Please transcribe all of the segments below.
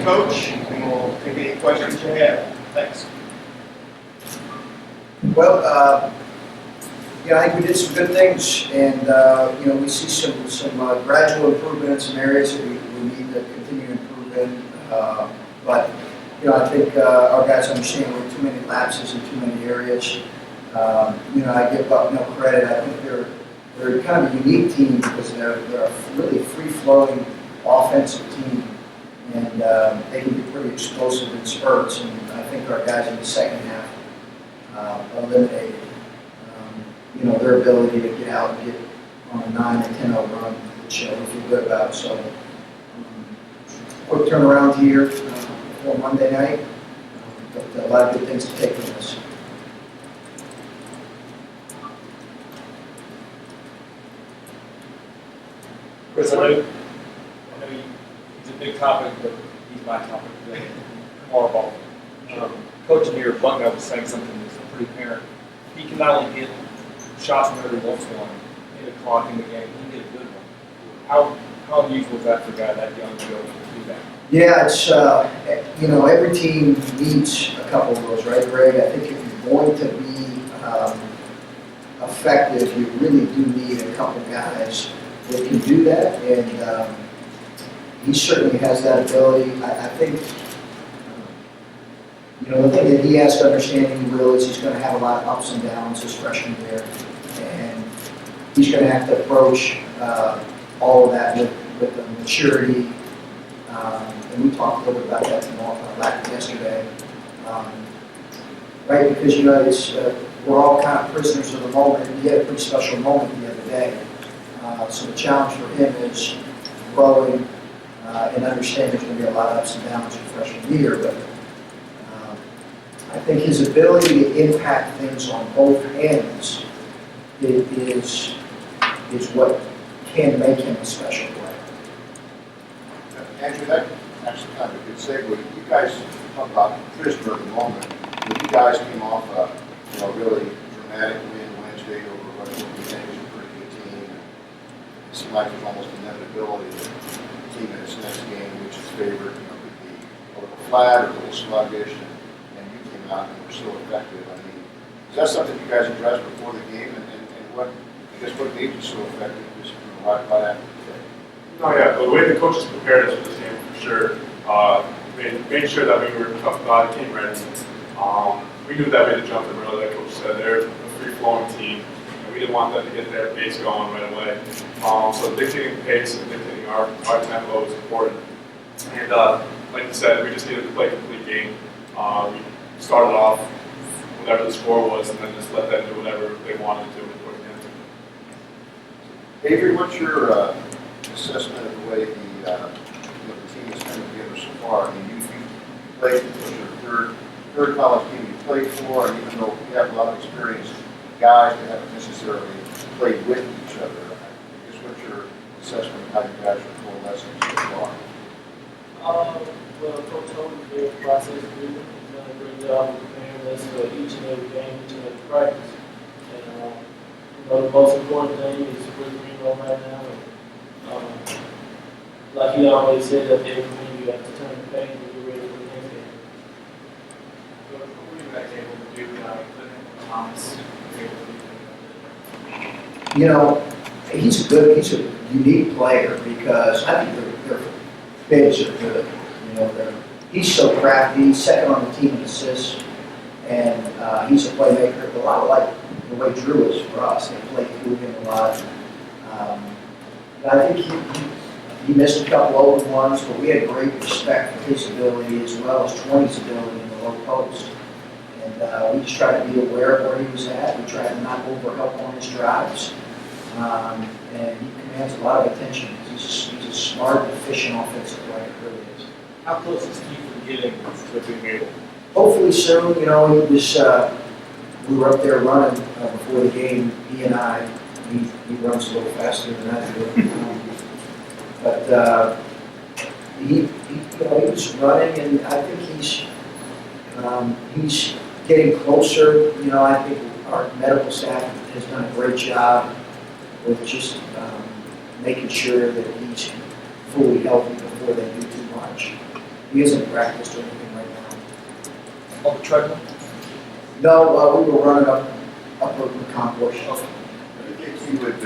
Coach, and we'll take any questions you have. Thanks. Well, I think we did some good things, and we see some gradual improvement in some areas that we need to continue to improve in. But I think our guys understand we have too many lapses in too many areas. I give Bucknell credit. I think they're kind of a unique team because they're a really free-flowing offensive team, and they can be pretty explosive in spurts. And I think our guys in the second half eliminated their ability to get out and get on a 9 or 10-0 run, which we feel good about. So, quick turnaround here before Monday night, but a lot of good things to take from this. Chris, I know he's a big topic, but he's my topic today. Horrible. Coach in here, Bucknell, was saying something that's pretty apparent. He can not only hit shots whenever he wants one, hit a clock in the game, he can get a good one. How unusual is that for a guy that young to go do that? Yeah, it's every team needs a couple of those, right, Greg? I think if you're going to be effective, you really do need a couple guys that can do that, and he certainly has that ability. I think, the thing that he has to understand, and he will, is he's going to have a lot of ups and downs his freshman year, and he's going to have to approach all of that with the maturity. And we talked a little bit about that yesterday, right? Because it's we're all kind of prisoners of the moment. He had a pretty special moment the other day. So the challenge for him is growing and understanding there's going to be a lot of ups and downs in freshman year. But I think his ability to impact things on both ends is what can make him a special player. Andrew, that actually kind of a good segue. You guys talk about prisoner of the moment. You guys came off a really dramatic win Wednesday over what we think is a pretty good team. It seemed like there's almost inevitability that the team in its next game, which is favored, could be a little flat or a little sluggish, and you came out and were so effective. I mean, is that something you guys addressed before the game, and what made you so effective just right after the game? Oh yeah, the way the coaches prepared us for this game, for sure, made sure that we were tough about it, team ready. We knew that we had to jump in early, like Coach said. They're a free-flowing team, and we didn't want them to get their pace going right away. So dictating the pace and dictating our tempo is important. And like you said, we just needed to play a complete game. We started off whatever the score was, and then just let them do whatever they wanted to towards the end. Avery, what's your assessment of the way the team has come together so far? I mean, you played, this was your third college team you played for, and even though you have a lot of experienced guys that haven't necessarily played with each other, I guess what's your assessment of how you guys are coalescing so far? Well, Coach Holmes is very process driven. He's done a great job of preparing us for each and every game, each and every practice. And the most important thing is we're green on right now. And, like he always said, at every game you have to turn the page and get ready for the next game. So what were you guys able to do with Thomas? He's a unique player because I think their bigs are good. He's so crafty. He's second on the team in assists, and he's a playmaker. A lot like the way Drew is for us. They play through him a lot. I think he missed a couple open ones, but we had great respect for his ability as well as 20's ability in the low post. And we just tried to be aware of where he was at. We tried to not overhelp on his drives. And he commands a lot of attention. He's a smart, efficient offensive player, really is. How close is he from getting to being able? Hopefully soon. He was. We were up there running before the game. He and I. He runs a little faster than I do. But he was running, and I think he's getting closer. I think our medical staff has done a great job with just making sure that he's fully healthy before they do too much. He hasn't practiced or anything right now. On the treadmill? No, we were running up the concourse. Do you think he would,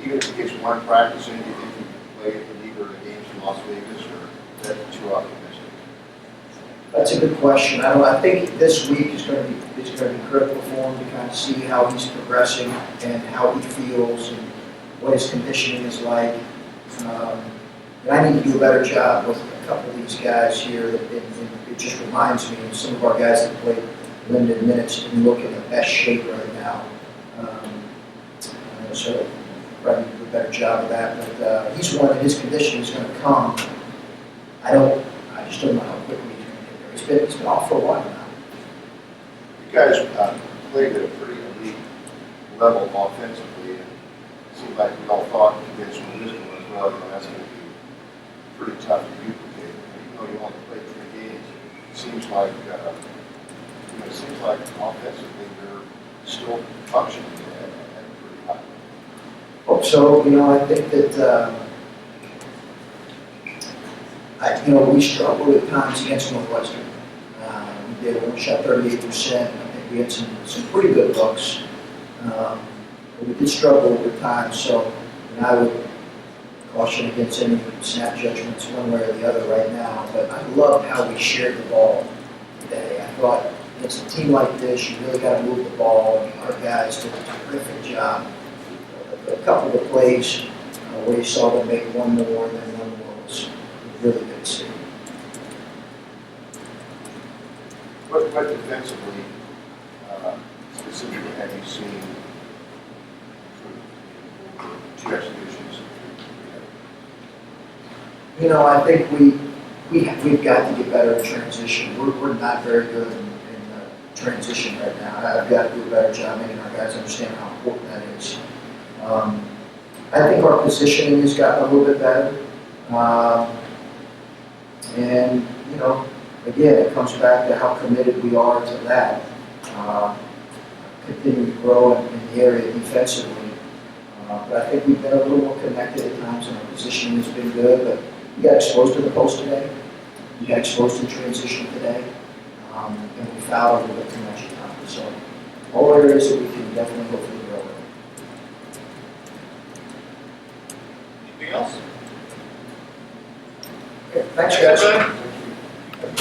even if he gets one practice in, do you think he could play in either of the games in Las Vegas, or is that too optimistic? That's a good question. I think this week is going to be critical for him to kind of see how he's progressing and how he feels and what his conditioning is like. And I need to do a better job with a couple of these guys here. It just reminds me of some of our guys that play limited minutes and look in the best shape right now. So probably do a better job of that. But he's one that his conditioning is going to come. I just don't know how quickly he's going to get there. He's been off for a while now. You guys played at a pretty elite level offensively, and it seemed like we all thought against Wisdom as well, that's going to be pretty tough to duplicate. Even though you only played 3 games, it seems like, offensively you're still functioning at a pretty high level. Hope so. I think that, we struggled at times against Northwestern. We only shot 38%. I think we had some pretty good looks. But we did struggle at times, so I would caution against any snap judgments one way or the other right now. But I loved how we shared the ball today. I thought against a team like this, you really got to move the ball. And our guys did a terrific job. A couple of plays where you saw them make one more and then one more was really good to see. What defensively, specifically, have you seen over 2 exhibitions? I think we've got to get better in transition. We're not very good in transition right now. I've got to do a better job making our guys understand how important that is. I think our positioning has gotten a little bit better. And, again, it comes back to how committed we are to that. Continue to grow in the area defensively. But I think we've been a little more connected at times, and our positioning has been good. But we got exposed to the post today. We got exposed to transition today. And we fouled a little bit too much at times. So all areas that we can definitely hopefully grow in. Anything else? Okay, thanks, guys. Everybody?